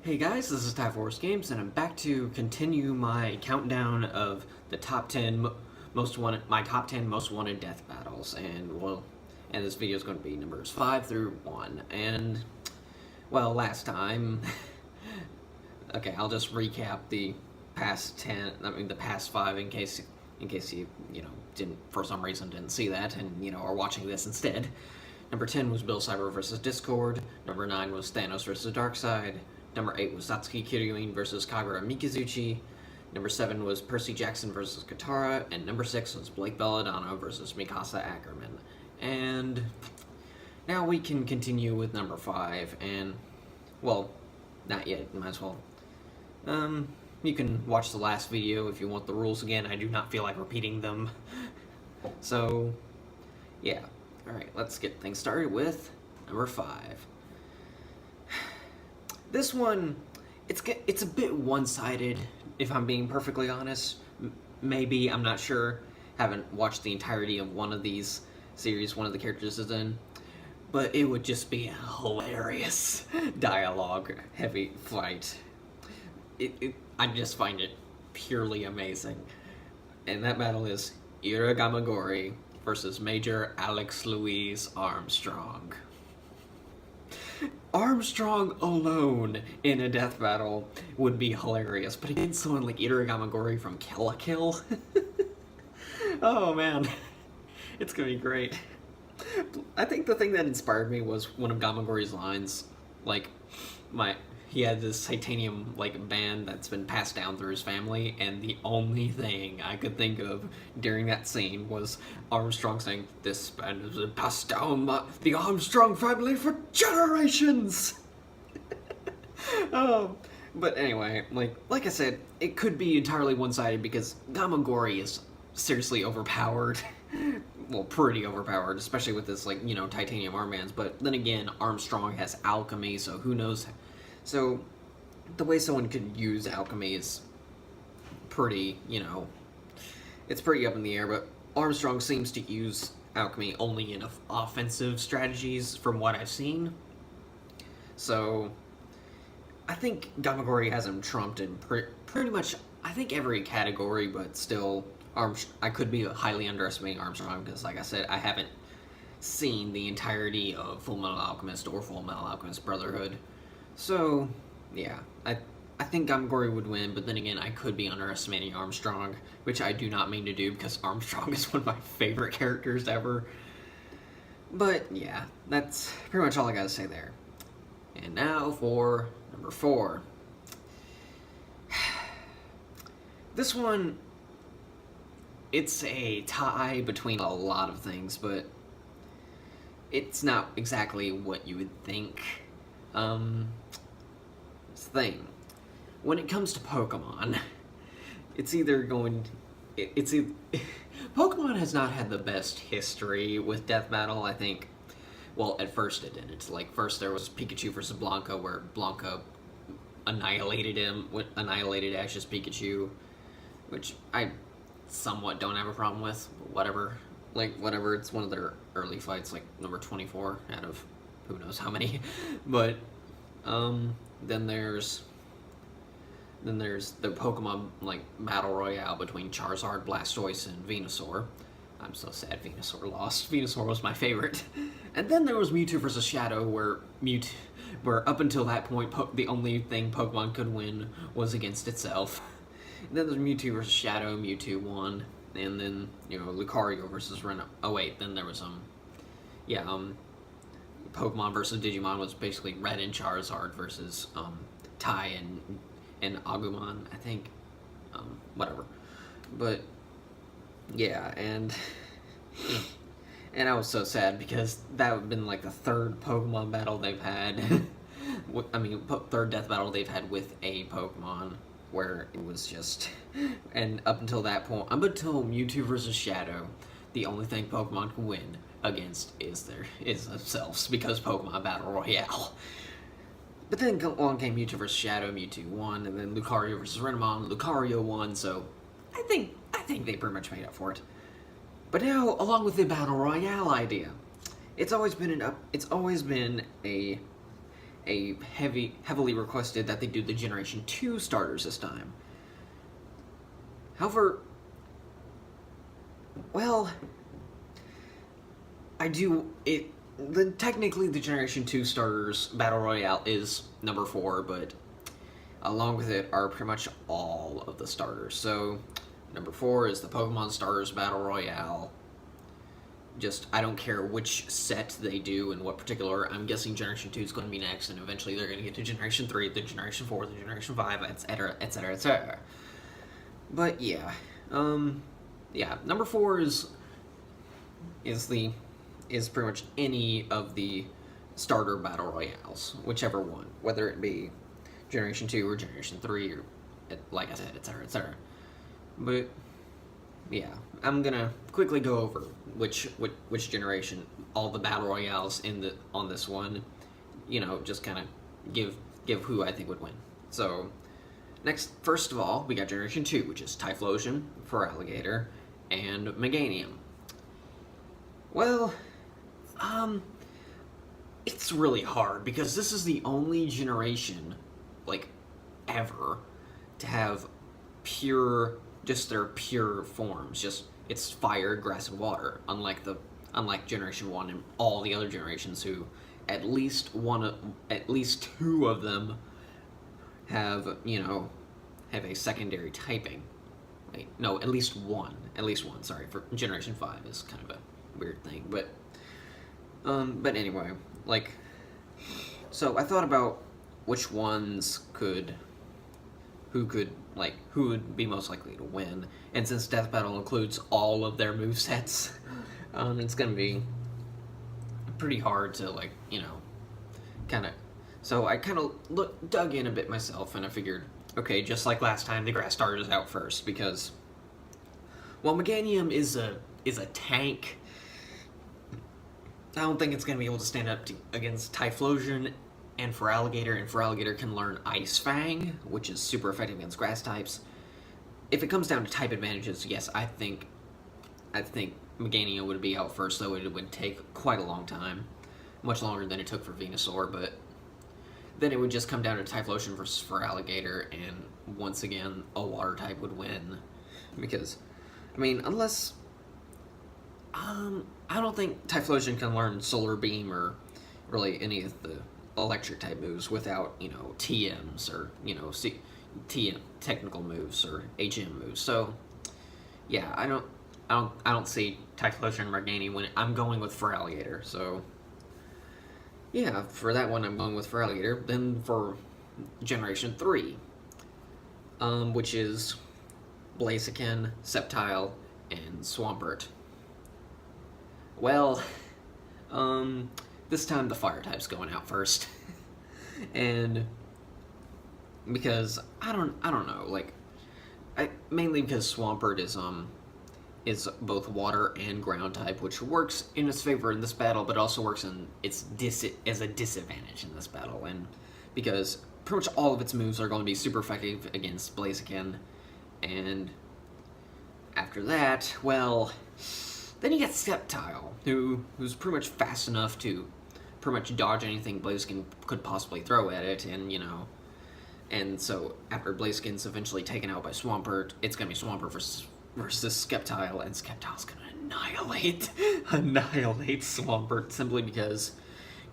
Hey guys, this is Typhorce Games, and I'm back to continue my countdown of the top 10 most wanted, my top 10 most wanted death battles, and this video is going to be numbers 5 through 1. And well, last time, okay, I'll just recap the past 10, the past 5 in case you didn't for some reason didn't see that and are watching this instead. Number 10 was Bill Cipher versus Discord. Number 9 was Thanos versus Darkseid. Number 8 was Satsuki Kiryuin versus Kagura Mikizuchi. Number 7 was Percy Jackson versus Katara. And number 6 was Blake Belladonna versus Mikasa Ackerman. And now we can continue with number 5. And, well, not yet, might as well. You can watch the last video if you want the rules again. I do not feel like repeating them. So, yeah. Alright, let's get things started with number 5. This one, it's a bit one-sided, if I'm being perfectly honest. Maybe, I'm not sure. Haven't watched the entirety of one of these series one of the characters is in. But it would just be a hilarious dialogue-heavy fight. I just find it purely amazing. And that battle is Ira Gamagori versus Major Alex Louise Armstrong. Armstrong alone in a death battle would be hilarious, but against someone like Ira Gamagori from Kill la Kill, oh man, it's gonna be great. I think the thing that inspired me was one of Gamagori's lines, like, he had this titanium band that's been passed down through his family, and the only thing I could think of during that scene was Armstrong saying, "This band has been passed down the Armstrong family for generations." But anyway, like I said, it could be entirely one-sided because Gamagori is seriously overpowered. Well, pretty overpowered, especially with this titanium armbands. But then again, Armstrong has alchemy, so who knows. So, the way someone could use alchemy is pretty, it's pretty up in the air, but Armstrong seems to use alchemy only in offensive strategies from what I've seen. So, I think Gamagori has him trumped in pretty much, I think, every category, but still, I could be highly underestimating Armstrong because, like I said, I haven't seen the entirety of Fullmetal Alchemist or Fullmetal Alchemist Brotherhood. So, yeah, I think Gamagori would win, but then again, I could be underestimating Armstrong, which I do not mean to do because Armstrong is one of my favorite characters ever. But, yeah, that's pretty much all I gotta say there. And now for number 4. This one, it's a tie between a lot of things, but it's not exactly what you would think. It's the thing. When it comes to Pokemon, Pokemon has not had the best history with Death Battle, I think. Well, at first it didn't. First there was Pikachu versus Blanca, where Blanca annihilated Ash's Pikachu, which I somewhat don't have a problem with. Whatever. Whatever, it's one of their early fights, number 24 out of who knows how many. But, then there's the Pokemon, Battle Royale between Charizard, Blastoise, and Venusaur. I'm so sad Venusaur lost. Venusaur was my favorite. And then there was Mewtwo vs. Shadow, where up until that point, the only thing Pokemon could win was against itself. And then there's Mewtwo vs. Shadow, Mewtwo won. And then, Lucario versus Ren. Oh wait, then there was, Pokemon versus Digimon was basically Red and Charizard versus, Tai and Agumon, I think. Whatever. But, yeah, and I was so sad because that would have been, the third Pokemon battle they've had. Third death battle they've had with a Pokemon, where it was just, and up until that point, up until Mewtwo vs. Shadow, the only thing Pokemon can win against is themselves, because Pokemon Battle Royale. But then along came Mewtwo vs. Shadow, Mewtwo won, and then Lucario vs. Renamon, Lucario won, so I think they pretty much made up for it. But now, along with the Battle Royale idea, it's always been a heavily requested that they do the Generation 2 starters this time. However, well, technically the Generation 2 starters Battle Royale is number 4, but along with it are pretty much all of the starters. So, number 4 is the Pokemon Starters Battle Royale. I don't care which set they do in what particular. I'm guessing Generation 2 is going to be next, and eventually they're going to get to Generation 3, the Generation 4, the Generation 5, etc., etc., etc. But yeah, number 4 is pretty much any of the starter battle royales, whichever one, whether it be Generation 2 or Generation 3 or, like I said, etc., etc. But yeah, I'm gonna quickly go over which generation, all the battle royales on this one, just kind of give who I think would win. So first of all, we got Generation 2, which is Typhlosion, Feraligatr, and Meganium. Well, it's really hard because this is the only generation, ever, to have their pure forms. It's fire, grass, and water. Unlike Generation 1 and all the other generations, who at least two of them have a secondary typing. Wait, no, at least one. Sorry, for Generation 5 is kind of a weird thing, but anyway, so I thought about which ones who would be most likely to win, and since Death Battle includes all of their movesets, it's gonna be pretty hard to so I dug in a bit myself, and I figured, okay, just like last time, the grass starter is out first, because while Meganium is a tank, I don't think it's going to be able to stand up against Typhlosion and Feraligatr, and Feraligatr can learn Ice Fang, which is super effective against grass types. If it comes down to type advantages, yes, I think Meganium would be out first, though it would take quite a long time. Much longer than it took for Venusaur, but then it would just come down to Typhlosion versus Feraligatr, and once again, a water type would win. Because, unless... I don't think Typhlosion can learn Solar Beam or really any of the electric type moves without, TMs or, TM technical moves or HM moves. So, yeah, I don't see Typhlosion or Meganium winning. I'm going with Feraligatr, so yeah, for that one I'm going with Feraligatr. Then for Generation 3, which is Blaziken, Sceptile, and Swampert. Well, this time the fire type's going out first. And because I don't know, mainly because Swampert is both water and ground type, which works in its favor in this battle, but also works as a disadvantage in this battle, and because pretty much all of its moves are going to be super effective against Blaziken, and after that, well, then you get Sceptile, who's pretty much fast enough to pretty much dodge anything Blaziken could possibly throw at it, and so after Blaziken's eventually taken out by Swampert, it's gonna be Swampert versus Sceptile, and Sceptile's gonna annihilate Swampert, simply because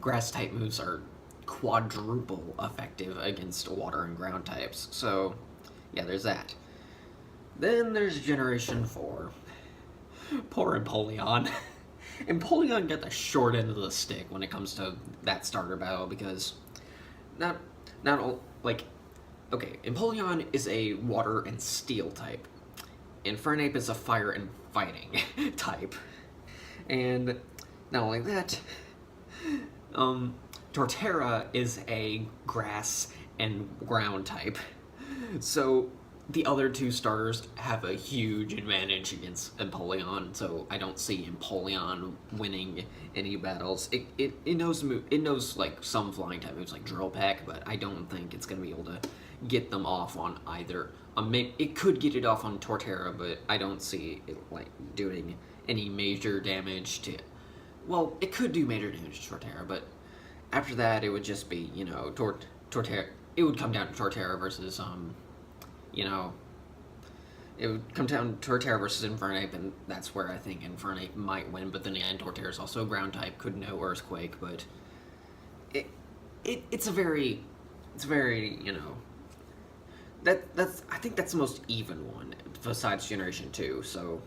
grass type moves are quadruple effective against water and ground types. So yeah, there's that. Then there's Generation 4. Poor Empoleon. Empoleon got the short end of the stick when it comes to that starter battle, because okay, Empoleon is a water and steel type, and Fernape is a fire and fighting type. And not only that, Torterra is a grass and ground type. So the other two starters have a huge advantage against Empoleon, so I don't see Empoleon winning any battles. It knows some flying type moves like Drill Peck, but I don't think it's gonna be able to get them off on either. It could get it off on Torterra, but I don't see it doing any major damage to. Well, it could do major damage to Torterra, but After that, it would just be, Torterra. It would come down to Torterra versus, you know, it would come down to Torterra versus Infernape, and that's where I think Infernape might win. But then again, Torterra is also a ground type, could know Earthquake, but it, it's a very, that's I think that's the most even one besides Generation 2. So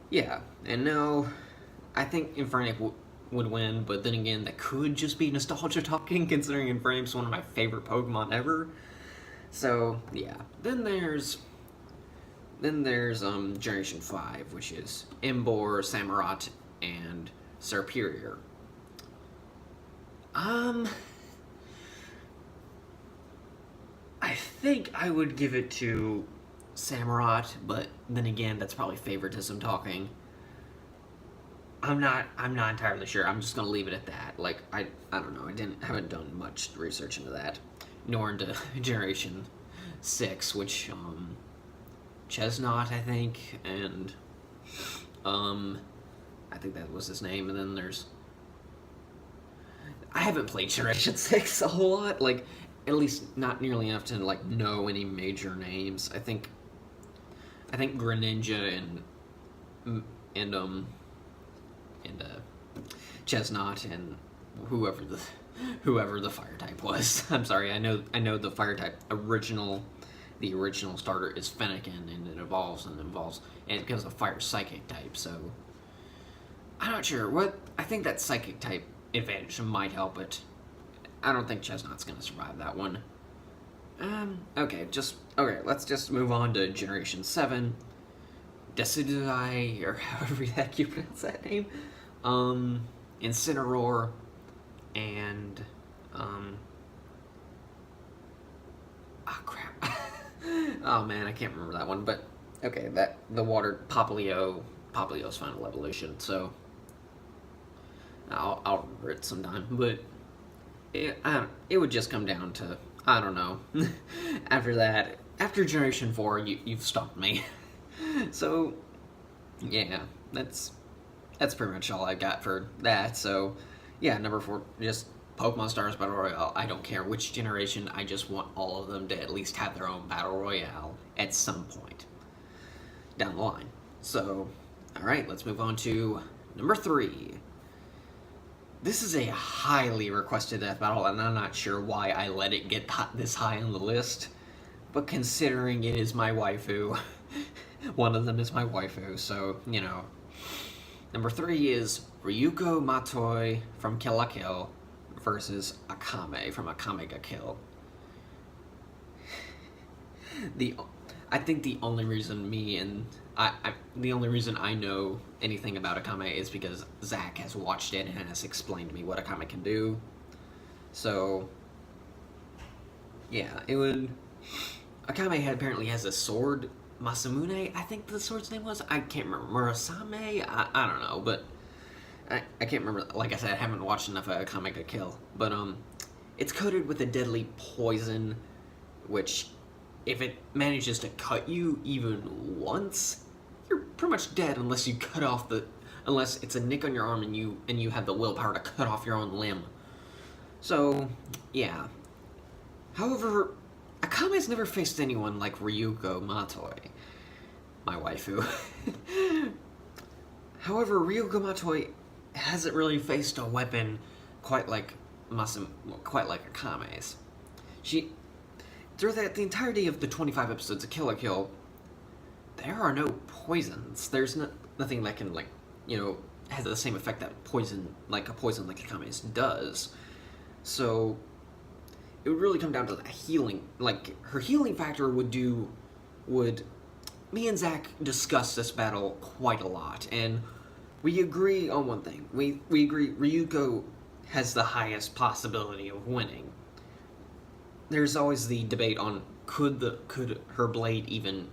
yeah, and now I think Infernape would win, but then again, that could just be nostalgia talking, considering Infernape's one of my favorite Pokemon ever. So yeah, then there's Generation 5, which is Emboar, Samurott, and Serperior. I think I would give it to Samurott, but then again, that's probably favoritism talking. I'm not entirely sure. I'm just gonna leave it at that. Like I don't know. Haven't done much research into that, nor into Generation 6, which Chesnaught, I think, and I think that was his name. And then I haven't played Generation 6 a whole lot, like at least not nearly enough to like know any major names. I think Greninja and Chesnaught and whoever the fire type was. I'm sorry. I know the fire type the original starter is Fennekin, and it evolves and it becomes a fire psychic type. So I'm not sure. I think that psychic type advantage might help it. I don't think Chesnaught's gonna survive that one. Okay. Let's just move on to Generation 7. Decidueye, or however the heck you pronounce that name. Incineroar, and crap. Oh man, I can't remember that one. But okay, the water Poplio's final evolution. So I'll remember it sometime. But it would just come down to, I don't know. After Generation 4, you've stumped me. So yeah, that's pretty much all I got for that. So yeah, number 4, just Pokemon Stars Battle Royale. I don't care which generation, I just want all of them to at least have their own Battle Royale at some point down the line. So, alright, let's move on to number 3. This is a highly requested death battle, and I'm not sure why I let it get this high on the list, but considering it is my waifu, one of them is my waifu, so, Number 3 is Ryuko Matoi from Kill la Kill versus Akame from Akame ga Kill. I think the only reason the only reason I know anything about Akame is because Zach has watched it and has explained to me what Akame can do. So yeah, Akame apparently has a sword. Masamune, I think the sword's name was. I can't remember. Murasame? I don't know, but I can't remember. Like I said, I haven't watched enough of Akame ga Kill. But it's coated with a deadly poison, which, if it manages to cut you even once, you're pretty much dead unless you cut off unless it's a nick on your arm and you have the willpower to cut off your own limb. So yeah. However, Akame's never faced anyone like Ryuko Matoi, my waifu. However, Ryuko Matoi hasn't really faced a weapon quite like Akame's. Through the entirety of the 25 episodes of Kill la Kill, there are no poisons. There's nothing that can has the same effect that a poison like Akame's does. So it would really come down to the healing. Like, her healing factor me and Zach discussed this battle quite a lot, and we agree on one thing. We agree Ryuko has the highest possibility of winning. There's always the debate on could her blade even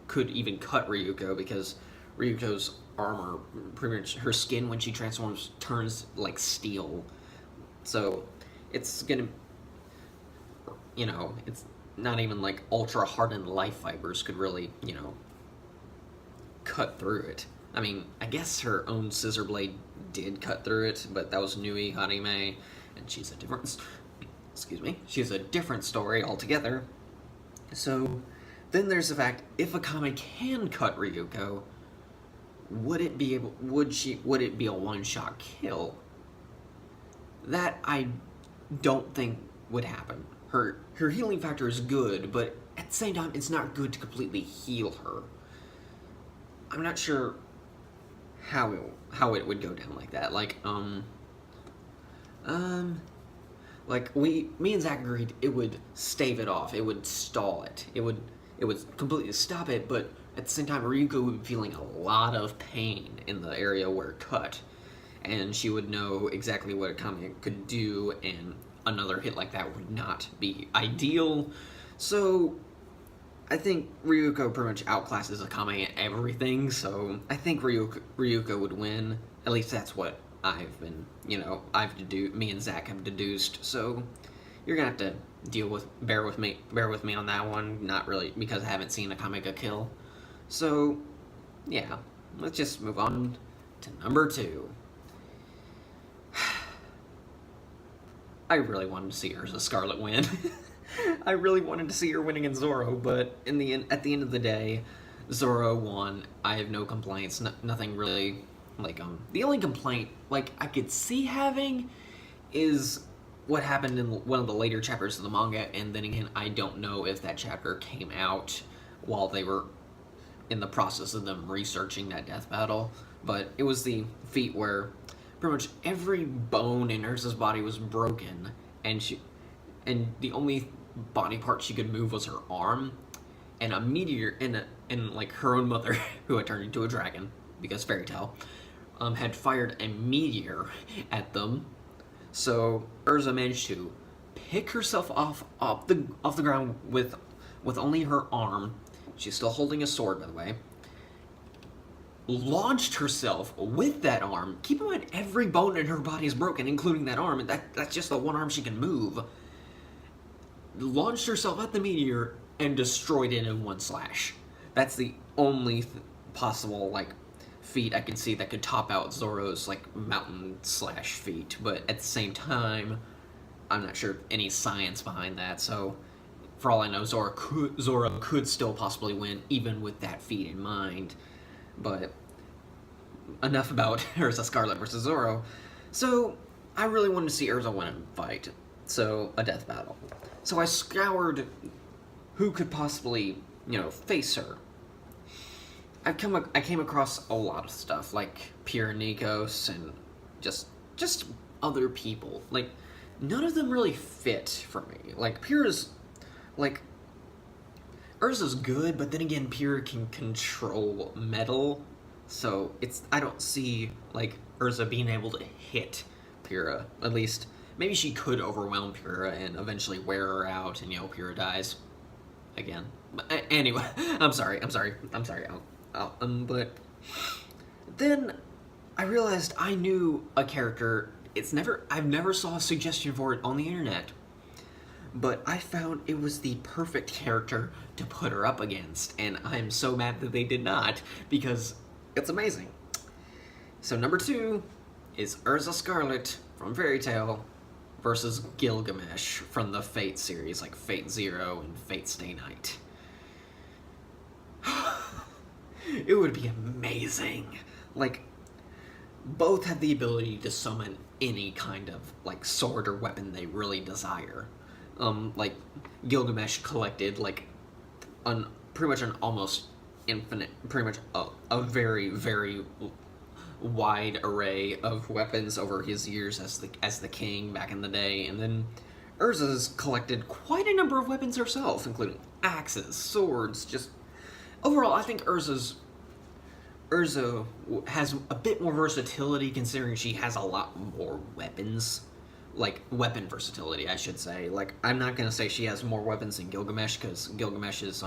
could even cut Ryuko, because Ryuko's armor, pretty much her skin when she transforms turns like steel. So it's gonna, it's not even like ultra hardened life fibers could really, cut through it. I mean, I guess her own scissor blade did cut through it, but that was Nui Harime, and she's a different, excuse me, she's a different story altogether. So, then there's the fact, if Akame can cut Ryuko, would it be a one-shot kill? That I don't think would happen. Her healing factor is good, but at the same time, it's not good to completely heal her. I'm not sure how it would go down like that. Me and Zach agreed it would stave it off. It would stall it. It would completely stop it, but at the same time, Ryuko would be feeling a lot of pain in the area where it cut, and she would know exactly what Akame could do, and another hit like that would not be ideal. So, I think Ryuko pretty much outclasses Akame at everything, so I think Ryuko would win. At least that's what I've been, me and Zach have deduced, so you're gonna have to bear with me on that one, not really, because I haven't seen Akame get kill. So, yeah, let's just move on to number 2. I really wanted to see Erza Scarlet win. I really wanted to see her win against Zoro, but at the end of the day, Zoro won. I have no complaints. Nothing really. The only complaint I could see having is what happened in one of the later chapters of the manga, and then again, I don't know if that chapter came out while they were in the process of them researching that death battle, but it was the feat where pretty much every bone in Ursa's body was broken, and the only body part she could move was her arm, and a meteor and her own mother, who had turned into a dragon because fairy tale, had fired a meteor at them. So Ursa managed to pick herself off the ground with only her arm. She's still holding a sword, by the way. Launched herself with that arm. Keep in mind, every bone in her body is broken, including that arm, and that's just the one arm she can move. Launched herself at the meteor and destroyed it in one slash. That's the only possible, feat I can see that could top out Zoro's, mountain slash feat. But at the same time, I'm not sure any science behind that, so for all I know, Zoro could still possibly win, even with that feat in mind. But enough about Erza Scarlet versus Zoro. So, I really wanted to see Erza win a fight. So, a death battle. So I scoured who could possibly, face her. I came across a lot of stuff, like Pure Nikos and just other people. None of them really fit for me. Pure's, Urza's good, but then again, Pure can control metal, so I don't see, Urza being able to hit Pyrrha. At least, maybe she could overwhelm Pyrrha and eventually wear her out, and, Pyrrha dies. Again. But, anyway, I'm sorry. But then I realized I knew a character, I've never saw a suggestion for it on the internet, but I found it was the perfect character to put her up against, and I'm so mad that they did not, because it's amazing. So number 2 is Erza Scarlet from Fairy Tail versus Gilgamesh from the Fate series, like Fate Zero and Fate Stay Night. It would be amazing. Both have the ability to summon any kind of, sword or weapon they really desire. Gilgamesh collected, pretty much an almost infinite, pretty much a very, very wide array of weapons over his years as the king back in the day, and then Urza's collected quite a number of weapons herself, including axes, swords, just... Overall, I think Urza has a bit more versatility, considering she has a lot more weapons. Weapon versatility, I should say. I'm not gonna say she has more weapons than Gilgamesh, because Gilgamesh's,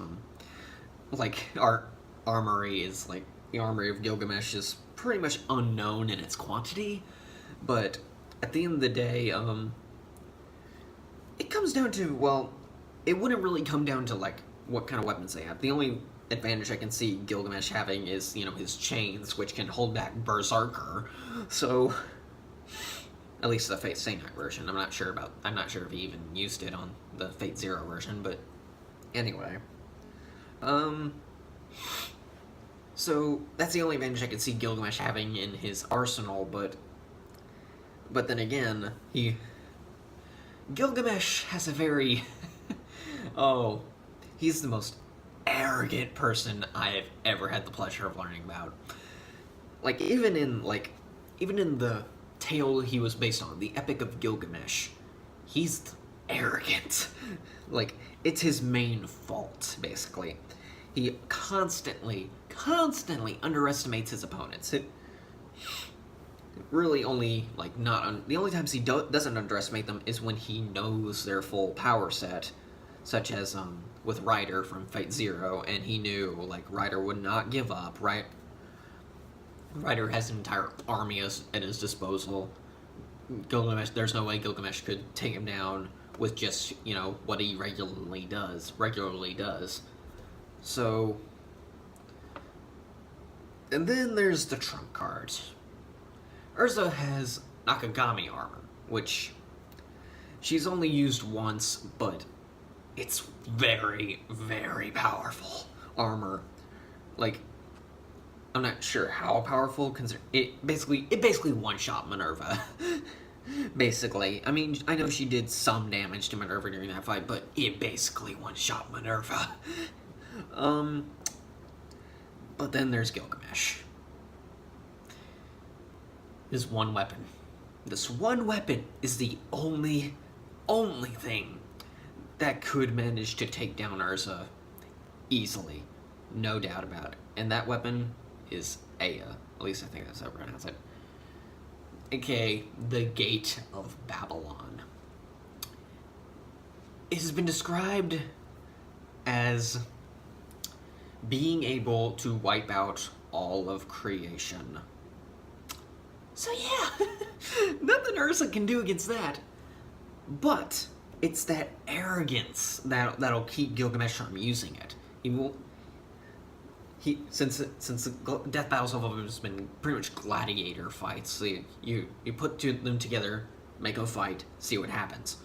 our armory is, the armory of Gilgamesh is pretty much unknown in its quantity, but at the end of the day, it comes down to, well, it wouldn't really come down to, what kind of weapons they have. The only advantage I can see Gilgamesh having is, his chains, which can hold back Berserker. So, at least the Fate Stay Night version. I'm not sure if he even used it on the Fate Zero version, but anyway. So that's the only advantage I could see Gilgamesh having in his arsenal, but then again, Gilgamesh has a very he's the most arrogant person I have ever had the pleasure of learning about. Even in the tale he was based on, the Epic of Gilgamesh, he's arrogant. It's his main fault, basically. He constantly underestimates his opponents. It really only, the only times he doesn't underestimate them is when he knows their full power set, such as, with Ryder from Fate Zero, and he knew, Ryder would not give up, right? Ryder has an entire army at his disposal. There's no way Gilgamesh could take him down with just, what he regularly does. So, and then there's the trump cards. Urza has Nakagami armor, which she's only used once, but it's very, very powerful armor. I'm not sure how powerful, it basically one-shot Minerva. Basically. I mean, I know she did some damage to Minerva during that fight, but it basically one-shot Minerva. But then there's Gilgamesh. This one weapon is the only thing that could manage to take down Urza easily. No doubt about it. And that weapon is Ea. At least I think that's how I pronounce it. AKA the Gate of Babylon. It has been described as being able to wipe out all of creation. So yeah, nothing Urza can do against that. But it's that arrogance that'll keep Gilgamesh from using it. Since the death battles have always been pretty much gladiator fights, so you put them together, make a fight, see what happens.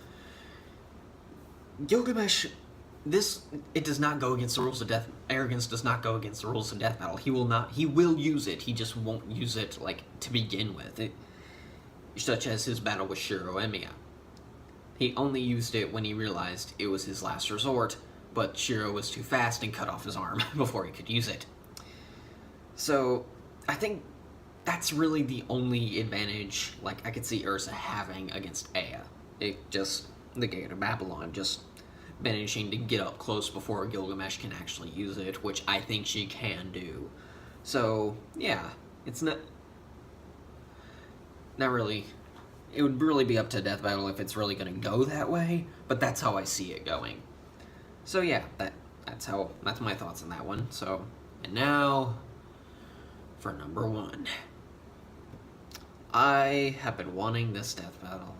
Gilgamesh, it does not go against the rules of death. Arrogance does not go against the rules of death battle. He will use it. He just won't use it to begin with. Such as his battle with Shiro Emiya. He only used it when he realized it was his last resort, but Shiro was too fast and cut off his arm before he could use it. So, I think that's really the only advantage I could see Urza having against Ea. The Gate of Babylon, just managing to get up close before Gilgamesh can actually use it, which I think she can do. So, yeah, it's not really... It would really be up to Death Battle if it's really going to go that way, but that's how I see it going. So yeah, that's my thoughts on that one. So, and now for number 1. I have been wanting this death battle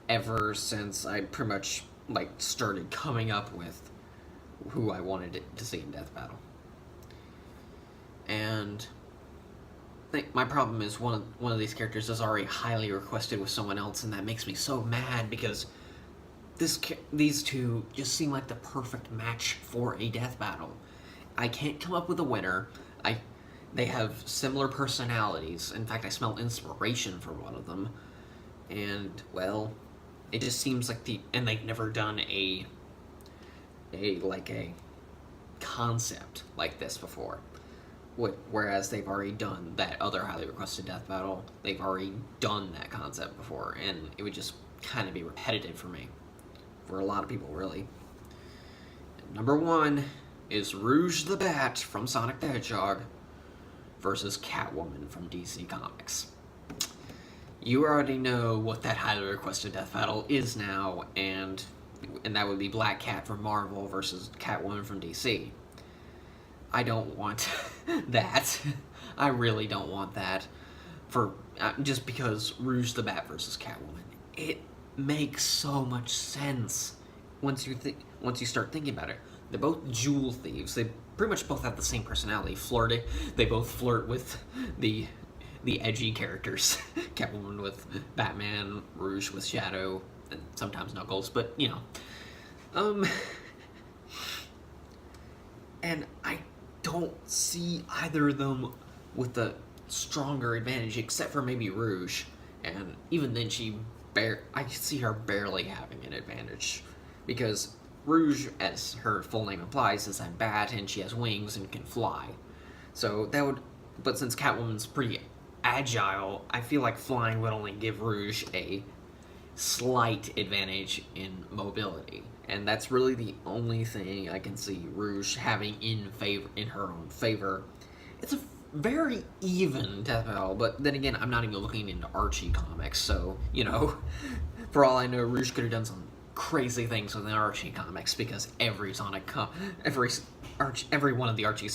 ever since I pretty much started coming up with who I wanted to see in death battle. And my problem is one of these characters is already highly requested with someone else, and that makes me so mad because these two just seem like the perfect match for a death battle. I can't come up with a winner. They have similar personalities. In fact, I smell inspiration for one of them. And, well, it just seems and they've never done a concept like this before. Whereas they've already done that other highly requested death battle. They've already done that concept before, and it would just kind of be repetitive for me. For a lot of people, really. And number 1 is Rouge the Bat from Sonic the Hedgehog versus Catwoman from DC Comics. You already know what that highly requested death battle is now, and that would be Black Cat from Marvel versus Catwoman from DC. I don't want that. I really don't want that. Just because Rouge the Bat versus Catwoman. It makes so much sense once you start thinking about it. they're both jewel thieves. They pretty much both have the same personality. They both flirt with the edgy characters. Catwoman with Batman, Rouge with Shadow, and sometimes Knuckles, but you know. And I don't see either of them with the stronger advantage, except for maybe Rouge. And even then, I see her barely having an advantage, because Rouge, as her full name implies, is a bat, and she has wings and can fly. So that would, but since Catwoman's pretty agile, I feel like flying would only give Rouge a slight advantage in mobility, and that's really the only thing I can see Rouge having in her own favor. It's a very even death battle, but then again, I'm not even looking into Archie comics, so you know, for all I know, Rouge could have done some crazy things within Archie comics, because every one of the Archie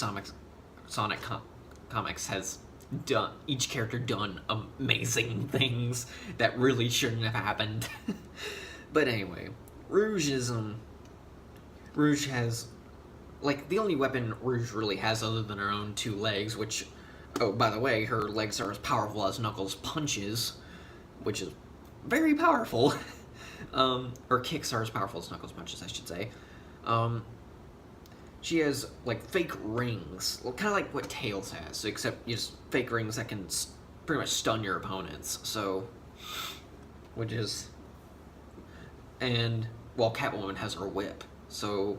comics has done, each character done amazing things that really shouldn't have happened. But anyway, Rouge has, like, the only weapon Rouge really has other than her own 2 legs, which, oh, by the way, her legs are as powerful as Knuckles' punches, which is very powerful. Or kicks are as powerful as Knuckles' punches, I should say. She has, like, fake rings, kind of like what Tails has, except just fake rings that can pretty much stun your opponents, so, which is, and, well, Catwoman has her whip, so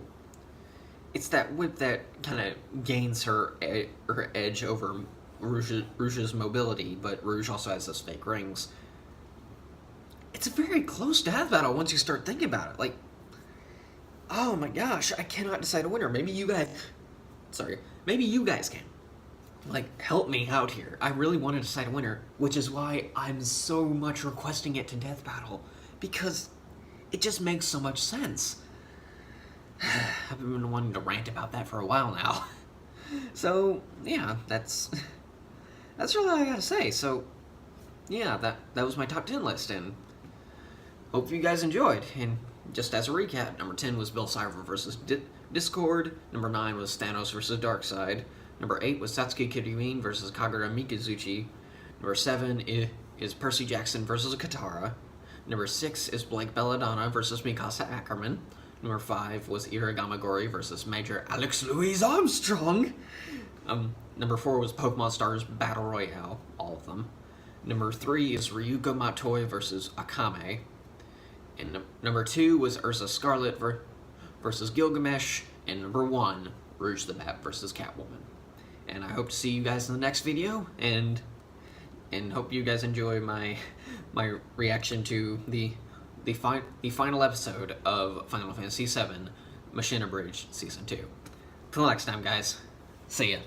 it's that whip that kind of gains her edge over Rouge's mobility, but Rouge also has those fake rings. It's a very close death battle once you start thinking about it. Like, oh my gosh, I cannot decide a winner. Maybe you guys can. Like, help me out here. I really want to decide a winner, which is why I'm so much requesting it to death battle, because it just makes so much sense. I've been wanting to rant about that for a while now. So, yeah, that's really all I gotta say. So, yeah, that was my top 10 list, and hope you guys enjoyed. And just as a recap, number 10 was Bill Cipher versus Discord, number 9 was Thanos versus Darkseid, number 8 was Satsuki Kiryuin versus Kagura Mikazuchi, number 7 is Percy Jackson versus Katara, number 6 is Blake Belladonna versus Mikasa Ackerman, number 5 was Irigami Gori versus Major Alex Louise Armstrong, number 4 was Pokemon Stars Battle Royale, all of them, number 3 is Ryuko Matoi versus Akame, and number 2 was Ursa Scarlet versus Gilgamesh, and number 1, Rouge the Bat versus Catwoman. And I hope to see you guys in the next video, and hope you guys enjoy my reaction to the final episode of Final Fantasy VII Machina Bridge Season 2. Till next time, guys. See ya.